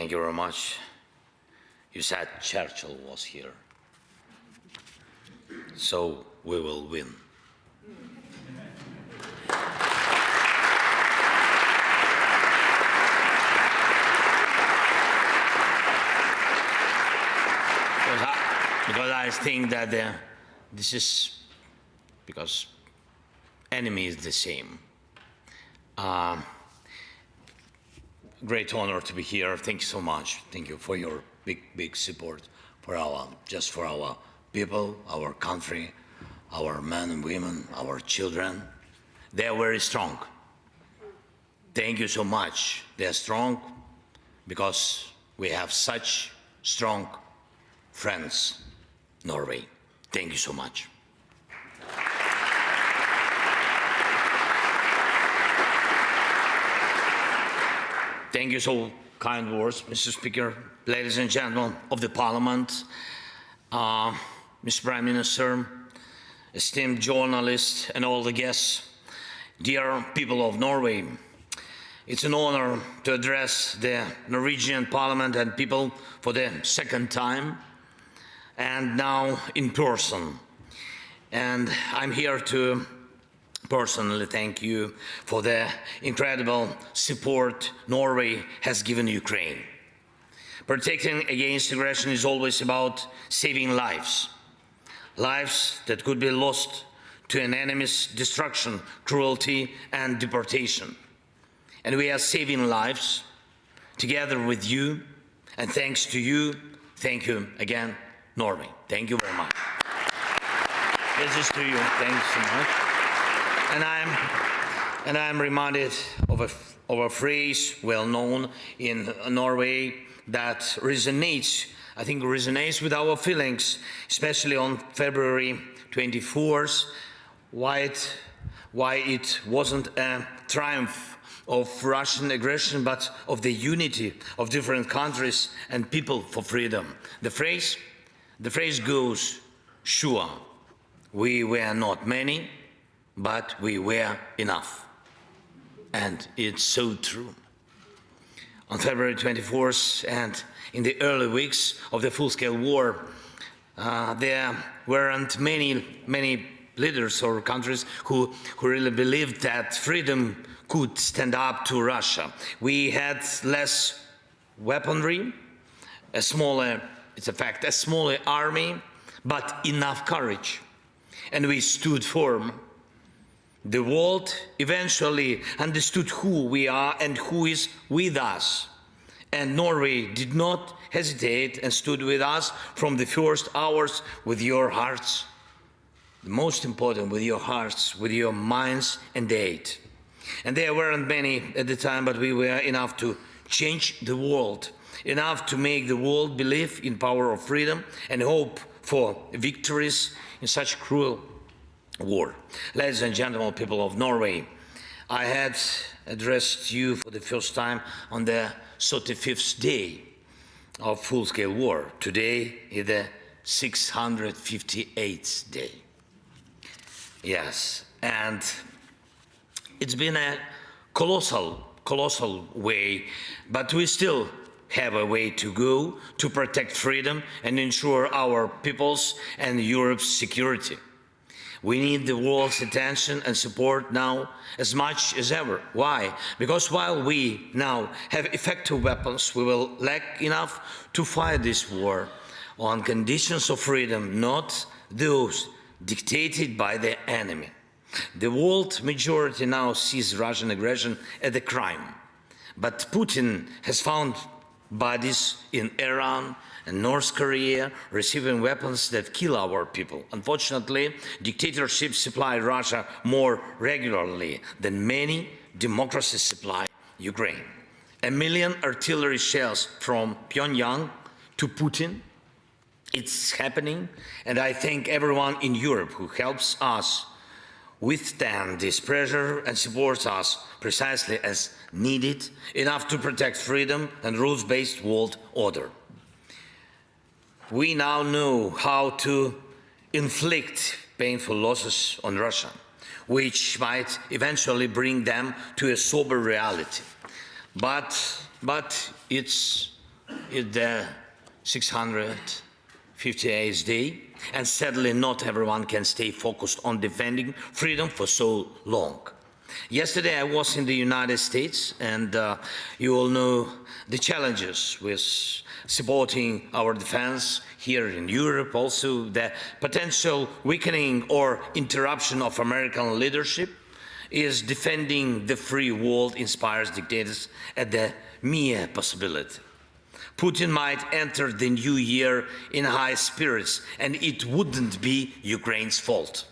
Thank you very much. You said Churchill was here. So we will win. Because I think that this is because enemy is the same. Great honor to be here. Thank you so much. Thank you for your big support for our people, our country, our men and women, our children. They are very strong. Thank you so much. They are strong because we have such strong friends, Norway. Thank you so much. Thank you so kind words, Mr. Speaker, ladies and gentlemen of the Parliament, Mr. Prime Minister, esteemed journalists and all the guests, dear people of Norway. It's an honor to address the Norwegian Parliament and people for the second time, and now in person. And I'm here to personally thank you for the incredible support Norway has given Ukraine. Protecting against aggression is always about saving lives, lives that could be lost to an enemy's destruction, cruelty, and deportation. And we are saving lives together with you, and thanks to you, thank you again, Norway. Thank you very much. This is to you. Thanks so much. And I'm reminded of a phrase well known in Norway that resonates, I think resonates with our feelings, especially on February 24th, why it wasn't a triumph of Russian aggression, but of the unity of different countries and people for freedom. The phrase goes, sure, we were not many, but we were enough. And it's so true. On February 24th and in the early weeks of the full-scale war, there weren't many leaders or countries who really believed that freedom could stand up to Russia. We had less weaponry, a smaller army, but enough courage. And we stood firm. The world eventually understood who we are and who is with us. And Norway did not hesitate and stood with us from the first hours with your hearts. The most important, with your hearts, with your minds and aid. And there weren't many at the time, but we were enough to change the world, enough to make the world believe in power of freedom and hope for victories in such cruel war. Ladies and gentlemen, people of Norway, I had addressed you for the first time on the 35th day of full-scale war. Today is the 658th day. Yes, and it's been a colossal way, but we still have a way to go to protect freedom and ensure our people's and Europe's security. We need the world's attention and support now as much as ever. Why? Because while we now have effective weapons, we will lack enough to fight this war on conditions of freedom, not those dictated by the enemy. The world majority now sees Russian aggression as a crime, but Putin has found bodies in Iran and North Korea receiving weapons that kill our people. Unfortunately, dictatorships supply Russia more regularly than many democracies supply Ukraine. 1 million artillery shells from Pyongyang to Putin. It's happening, and I thank everyone in Europe who helps us withstand this pressure and supports us precisely as needed, enough to protect freedom and rules-based world order. We now know how to inflict painful losses on Russia, which might eventually bring them to a sober reality. But it's is the 658th day, and sadly not everyone can stay focused on defending freedom for so long. Yesterday I was in the United States, and you all know the challenges with supporting our defense here in Europe, also the potential weakening or interruption of American leadership is defending the free world inspires dictators at the mere possibility. Putin might enter the new year in high spirits, and it wouldn't be Ukraine's fault.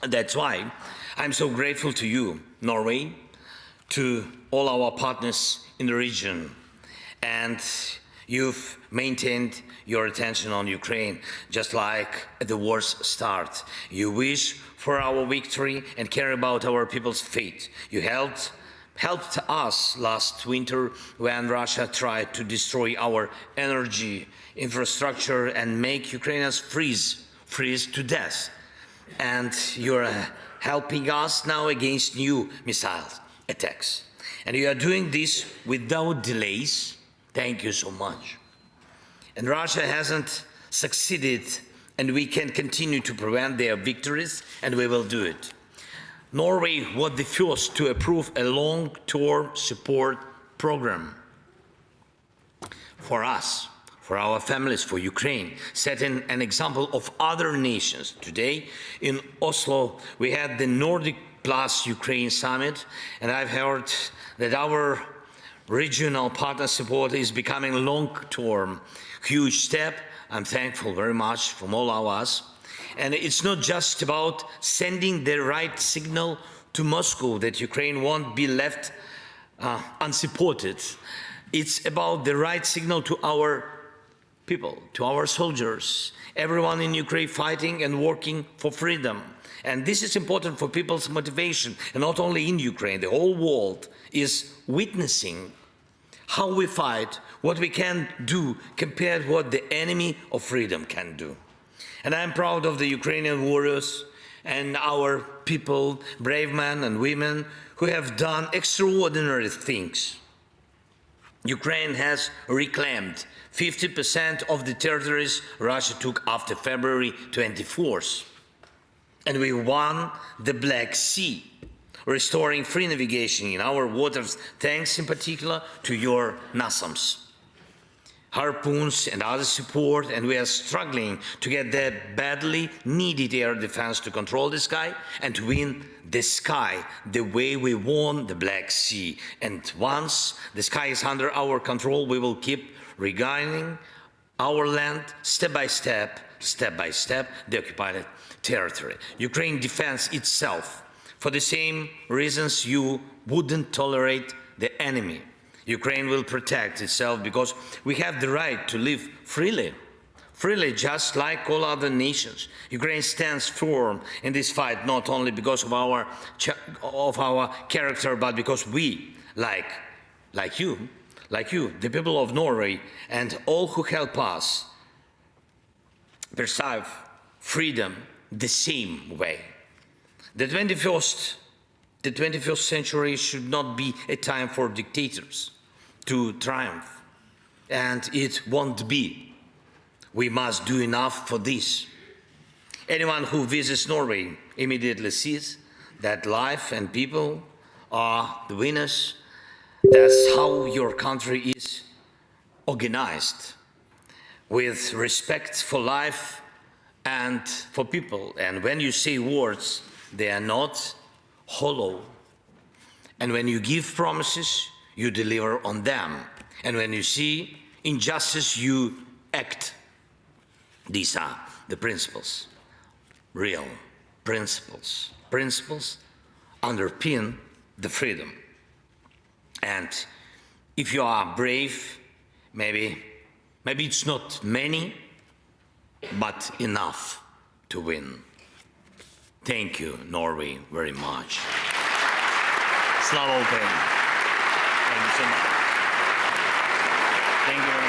That's why I'm so grateful to you, Norway, to all our partners in the region, and you've maintained your attention on Ukraine, just like at the war's start. You wish for our victory and care about our people's fate. You helped us last winter when Russia tried to destroy our energy infrastructure and make Ukrainians freeze to death. And you're helping us now against new missile attacks. And you are doing this without delays. Thank you so much. And Russia hasn't succeeded, and we can continue to prevent their victories, and we will do it. Norway was the first to approve a long-term support program for us, for our families, for Ukraine, setting an example of other nations. Today in Oslo, we had the Nordic plus Ukraine summit, and I've heard that our regional partner support is becoming a long-term, huge step. I'm thankful very much from all of us. And it's not just about sending the right signal to Moscow that Ukraine won't be left unsupported. It's about the right signal to our people, to our soldiers, everyone in Ukraine fighting and working for freedom. And this is important for people's motivation, and not only in Ukraine, the whole world is witnessing how we fight, what we can do compared to what the enemy of freedom can do. And I'm proud of the Ukrainian warriors and our people, brave men and women, who have done extraordinary things. Ukraine has reclaimed 50% of the territories Russia took after February 24th. And we won the Black Sea, restoring free navigation in our waters, thanks in particular to your NASAMS, harpoons and other support, and we are struggling to get the badly needed air defense to control the sky and to win the sky the way we won the Black Sea. And once the sky is under our control, we will keep regaining our land step by step, the occupied territory. Ukraine defends itself for the same reasons you wouldn't tolerate the enemy. Ukraine will protect itself because we have the right to live freely, just like all other nations. Ukraine stands firm in this fight, not only because of our character, but because we, like you, the people of Norway, and all who help us perceive freedom the same way. The 21st century should not be a time for dictators to triumph, and it won't be. We must do enough for this. Anyone who visits Norway immediately sees that life and people are the winners. That's how your country is organized, with respect for life and for people. And when you say words, they are not hollow. And when you give promises, you deliver on them. And when you see injustice, you act. These are the principles, real principles. Principles underpin the freedom. And if you are brave, maybe it's not many, but enough to win. Thank you, Norway, very much. Slava Ukraini. Thank you so much. Thank you very much.